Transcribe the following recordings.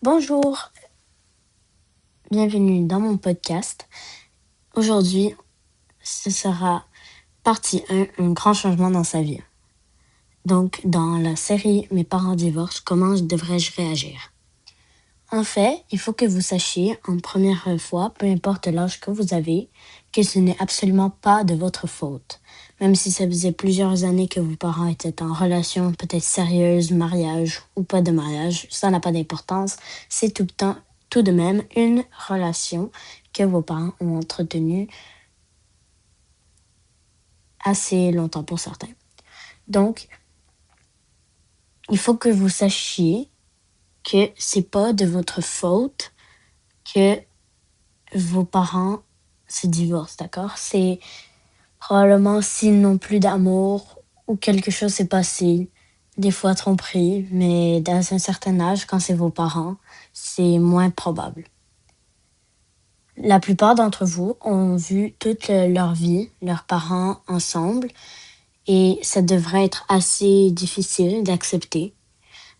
Bonjour, bienvenue dans mon podcast. Aujourd'hui, ce sera partie 1, un grand changement dans sa vie. Donc, dans la série Mes parents divorcent, comment devrais-je réagir? En fait, il faut que vous sachiez, en première fois, peu importe l'âge que vous avez, que ce n'est absolument pas de votre faute. Même si ça faisait plusieurs années que vos parents étaient en relation, peut-être sérieuse, mariage ou pas de mariage, ça n'a pas d'importance. C'est tout de même une relation que vos parents ont entretenue assez longtemps pour certains. Donc, il faut que vous sachiez que c'est pas de votre faute que vos parents se divorcent, d'accord? C'est probablement s'ils n'ont plus d'amour ou quelque chose s'est passé, des fois tromperie, mais dans un certain âge, quand c'est vos parents, c'est moins probable. La plupart d'entre vous ont vu toute leur vie, leurs parents ensemble, et ça devrait être assez difficile d'accepter.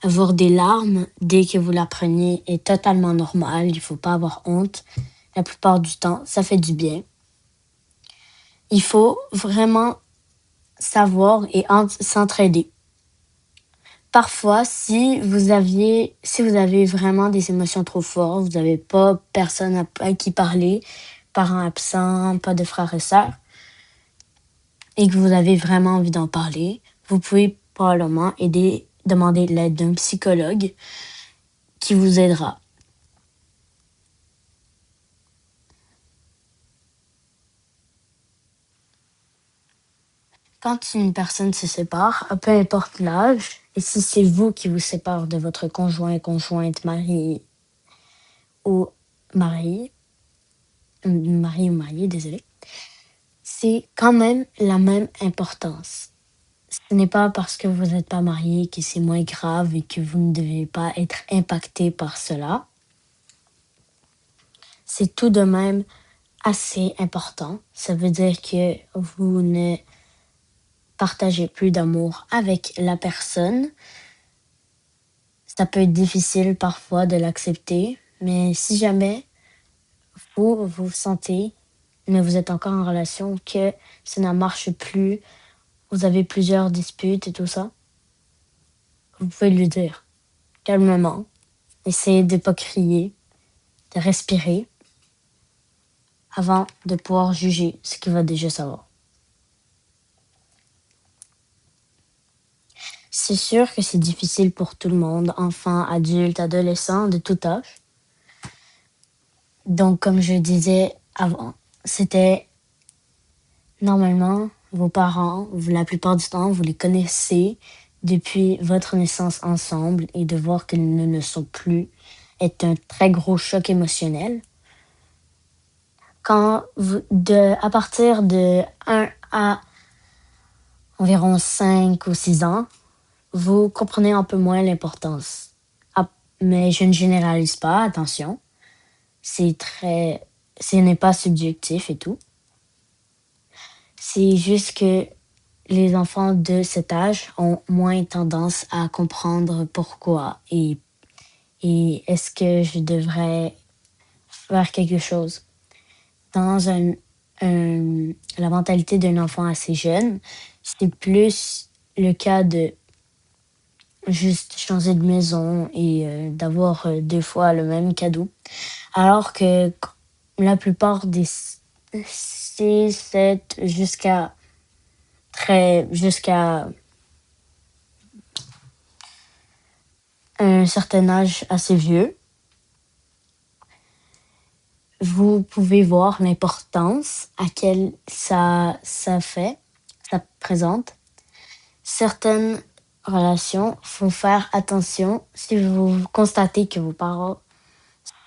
Avoir des larmes dès que vous l'apprenez est totalement normal, il faut pas avoir honte. La plupart du temps, ça fait du bien. Il faut vraiment savoir et s'entraider. Parfois, si vous avez vraiment des émotions trop fortes, vous n'avez pas personne à qui parler, parents absents, pas de frères et sœurs, et que vous avez vraiment envie d'en parler, vous pouvez probablement demander l'aide d'un psychologue qui vous aidera. Quand une personne se sépare, peu importe l'âge, et si c'est vous qui vous séparez de votre conjoint, conjointe, ou mari, marié, désolé, c'est quand même la même importance. Ce n'est pas parce que vous n'êtes pas marié que c'est moins grave et que vous ne devez pas être impacté par cela. C'est tout de même assez important. Ça veut dire que vous ne partagez plus d'amour avec la personne. Ça peut être difficile parfois de l'accepter, mais si jamais vous sentez, mais vous êtes encore en relation, que ça ne marche plus, vous avez plusieurs disputes et tout ça, vous pouvez lui dire calmement. Essayez de ne pas crier, de respirer avant de pouvoir juger ce qu'il va déjà savoir. C'est sûr que c'est difficile pour tout le monde, enfants, adultes, adolescents, de tout âge. Donc, comme je disais avant, c'était normalement vos parents, la plupart du temps, vous les connaissez depuis votre naissance ensemble et de voir qu'ils ne le sont plus est un très gros choc émotionnel. À partir de 1 à environ 5 ou 6 ans, vous comprenez un peu moins l'importance. Mais je ne généralise pas, attention. Ce n'est pas subjectif et tout. C'est juste que les enfants de cet âge ont moins tendance à comprendre pourquoi et est-ce que je devrais faire quelque chose. Dans la mentalité d'un enfant assez jeune, c'est plus le cas de juste changer de maison et d'avoir 2 fois le même cadeau. Alors que la plupart des 6, 7 jusqu'à un certain âge assez vieux, vous pouvez voir l'importance à quelle ça présente. Certaines relations, faut faire attention si vous constatez que vos parents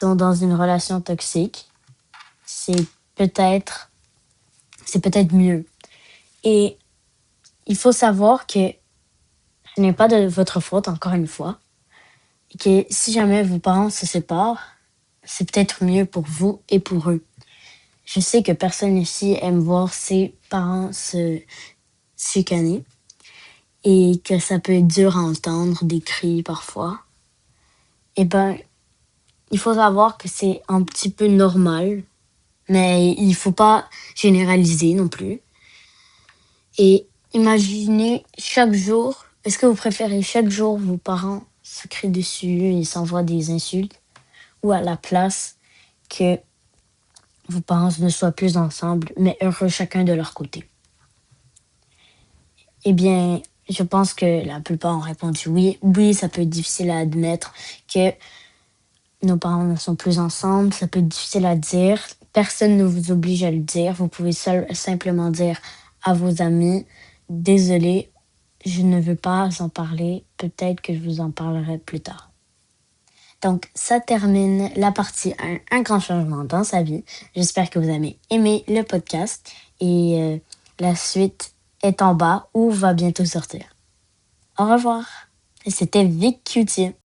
sont dans une relation toxique, c'est peut-être mieux. Et il faut savoir que ce n'est pas de votre faute, encore une fois, et que si jamais vos parents se séparent, c'est peut-être mieux pour vous et pour eux. Je sais que personne ici aime voir ses parents se chicaner et que ça peut être dur à entendre, des cris parfois. Eh ben, il faut savoir que c'est un petit peu normal, mais il faut pas généraliser non plus. Et imaginez chaque jour, est-ce que vous préférez chaque jour vos parents se crient dessus et s'envoient des insultes ou à la place que vos parents ne soient plus ensemble, mais heureux chacun de leur côté? Eh bien, je pense que la plupart ont répondu oui. Oui, ça peut être difficile à admettre que nos parents ne sont plus ensemble. Ça peut être difficile à dire. Personne ne vous oblige à le dire. Vous pouvez simplement dire à vos amis, désolé, je ne veux pas en parler. Peut-être que je vous en parlerai plus tard. Donc, ça termine la partie 1, un grand changement dans sa vie. J'espère que vous avez aimé le podcast et la suite est en bas ou va bientôt sortir. Au revoir. Et c'était Vic Cutie.